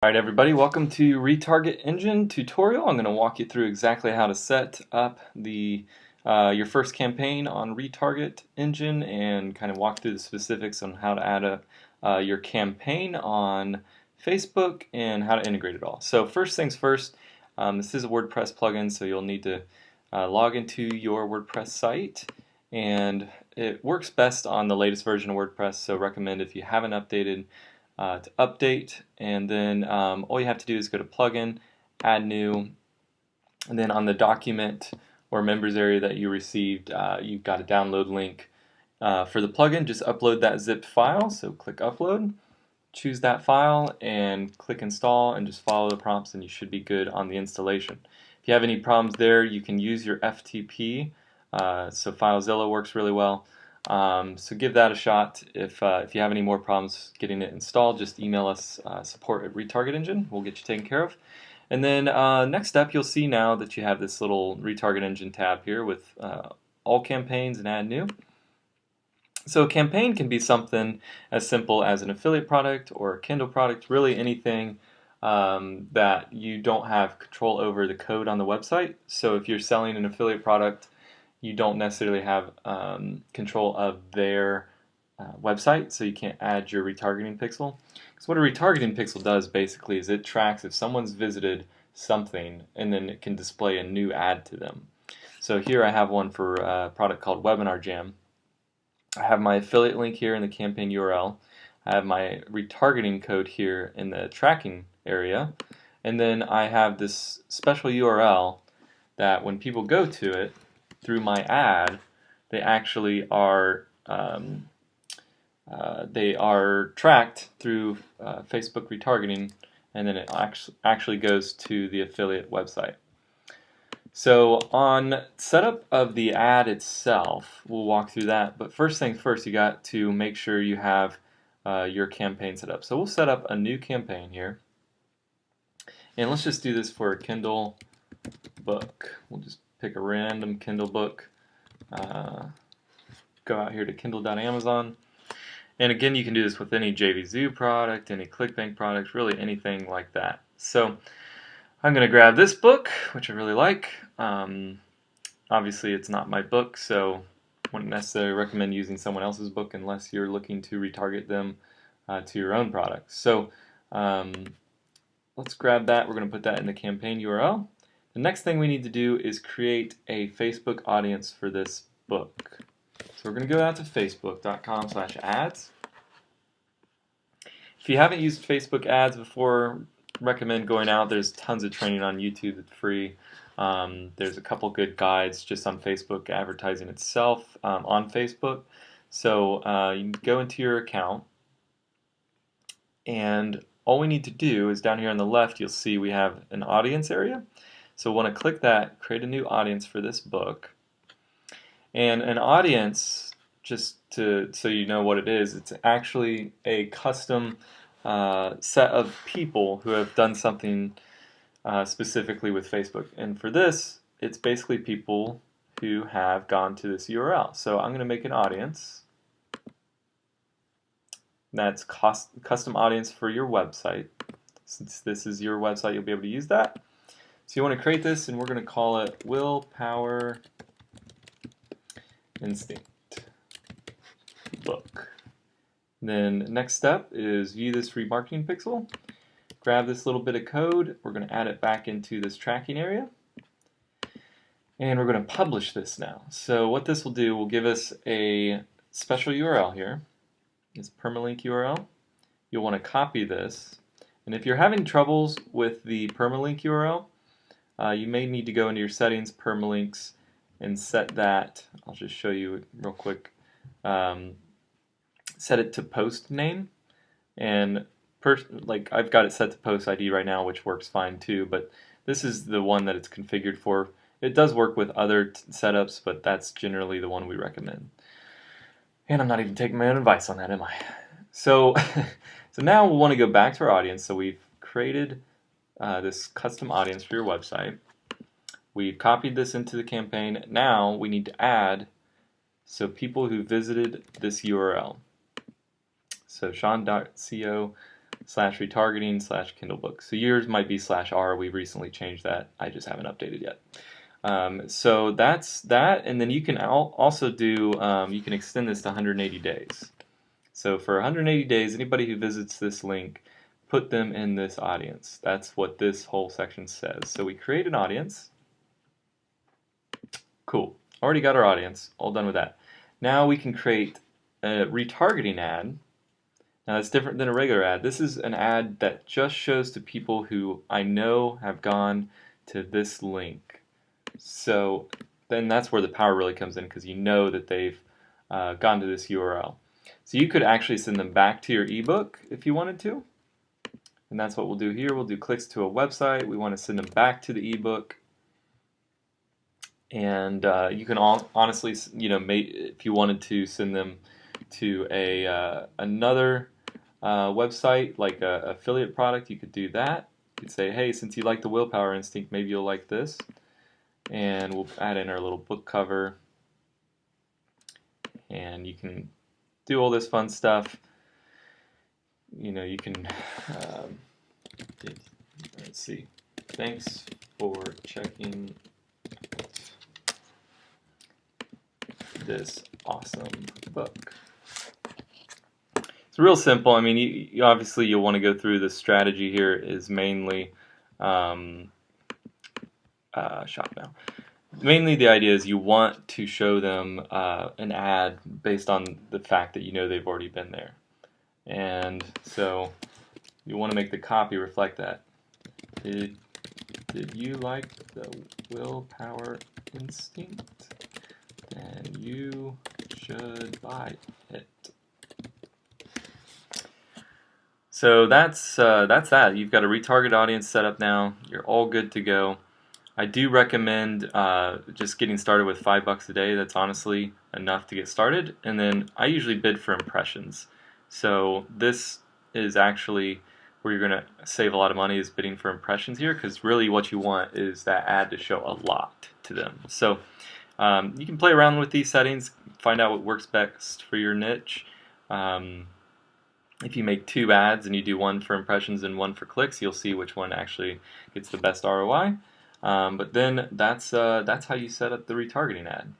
Alright everybody, welcome to Retarget Engine tutorial. I'm going to walk you through exactly how to set up your first campaign on Retarget Engine and kind of walk through the specifics on how to add your campaign on Facebook and how to integrate it all. So first things first, this is a WordPress plugin, so you'll need to log into your WordPress site, and it works best on the latest version of WordPress, so recommend if you haven't updated to update, and then all you have to do is go to plugin, add new, and then on the document or members area that you received, you've got a download link for the plugin. Just upload that zipped file, so click upload, choose that file and click install, and just follow the prompts and you should be good on the installation. If you have any problems there, you can use your FTP, so FileZilla works really well. So give that a shot. If you have any more problems getting it installed, just email us support at Retarget Engine. We'll get you taken care of. And then next step, you'll see now that you have this little Retarget Engine tab here with all campaigns and add new. So a campaign can be something as simple as an affiliate product or a Kindle product, really anything that you don't have control over the code on the website. So if you're selling an affiliate product, you don't necessarily have control of their website, so you can't add your retargeting pixel. Because what a retargeting pixel does basically is it tracks if someone's visited something, and then it can display a new ad to them. So here I have one for a product called Webinar Jam. I have my affiliate link here in the campaign URL. I have my retargeting code here in the tracking area, and then I have this special URL that when people go to it through my ad, they actually are tracked through Facebook retargeting, and then it actually goes to the affiliate website. So on setup of the ad itself, we'll walk through that, but first things first, you got to make sure you have your campaign set up. So we'll set up a new campaign here, and let's just do this for a Kindle book. We'll just pick a random Kindle book, go out here to kindle.amazon, and again you can do this with any JVZoo product, any ClickBank product, really anything like that. So I'm going to grab this book, which I really like. Obviously it's not my book, so I wouldn't necessarily recommend using someone else's book unless you're looking to retarget them to your own products. So let's grab that. We're going to put that in the campaign URL. The next thing we need to do is create a Facebook audience for this book. So we're going to go out to facebook.com/ads. If you haven't used Facebook ads before, recommend going out. There's tons of training on YouTube that's free. There's a couple good guides just on Facebook advertising itself on Facebook. So you can go into your account, and all we need to do is down here on the left you'll see we have an audience area. So we'll want to click that, create a new audience for this book. And an audience, just so you know what it is, it's actually a custom set of people who have done something specifically with Facebook. And for this, it's basically people who have gone to this URL. So I'm going to make an audience. That's custom audience for your website. Since this is your website, you'll be able to use that. So you want to create this, and we're going to call it Willpower Instinct Book. Then next step is view this remarketing pixel. Grab this little bit of code. We're going to add it back into this tracking area. And we're going to publish this now. So what this will do will give us a special URL here. It's permalink URL. You'll want to copy this. And if you're having troubles with the permalink URL, you may need to go into your settings, permalinks, and set that. I'll just show you real quick. Set it to post name, and like I've got it set to post ID right now, which works fine too. But this is the one that it's configured for. It does work with other setups, but that's generally the one we recommend. And I'm not even taking my own advice on that, am I? So, so now we'll want to go back to our audience. So we've created this custom audience for your website. We've copied this into the campaign. Now we need to add people who visited this URL. So Sean.co /retargeting/Kindle books. So yours might be /r. We recently changed that. I just haven't updated yet. So that's that, and then you can also do, you can extend this to 180 days. So for 180 days, anybody who visits this link, put them in this audience. That's what this whole section says. So we create an audience. Cool. Already got our audience. All done with that. Now we can create a retargeting ad. Now that's different than a regular ad. This is an ad that just shows to people who I know have gone to this link. So then that's where the power really comes in, because you know that they've gone to this URL. So you could actually send them back to your ebook if you wanted to. And that's what we'll do here. We'll do clicks to a website. We want to send them back to the ebook. And you can honestly, if you wanted to send them to another website, like an affiliate product, you could do that. You could say, hey, since you like the Willpower Instinct, maybe you'll like this. And we'll add in our little book cover. And you can do all this fun stuff. You can, let's see, thanks for checking this awesome book. It's real simple. I mean, you obviously you'll want to go through the strategy here is mainly shop now. Mainly the idea is you want to show them an ad based on the fact that you know they've already been there. And so you want to make the copy reflect that. Did you like the Willpower Instinct? Then you should buy it. So that's that. You've got a retarget audience set up now. You're all good to go. I do recommend just getting started with $5 a day. That's honestly enough to get started. And then I usually bid for impressions. So this is actually where you're going to save a lot of money, is bidding for impressions here, because really what you want is that ad to show a lot to them. So you can play around with these settings, find out what works best for your niche. If you make 2 ads and you do one for impressions and one for clicks, you'll see which one actually gets the best ROI. But then that's how you set up the retargeting ad.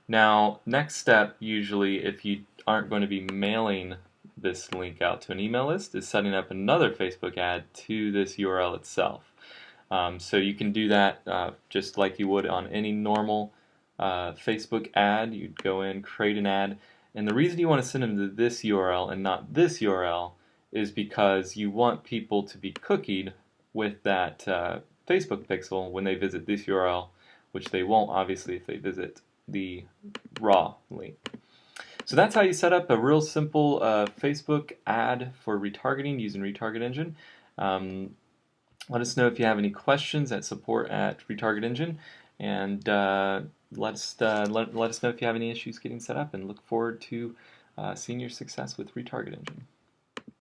Now, next step, usually if you aren't going to be mailing this link out to an email list, is setting up another Facebook ad to this URL itself. So you can do that just like you would on any normal Facebook ad. You'd go in, create an ad, and the reason you want to send them to this URL and not this URL is because you want people to be cookied with that Facebook pixel when they visit this URL, which they won't obviously if they visit the raw link. So that's how you set up a real simple Facebook ad for retargeting using Retarget Engine. Let us know if you have any questions at support@Retarget Engine, and let us know if you have any issues getting set up, and look forward to seeing your success with Retarget Engine.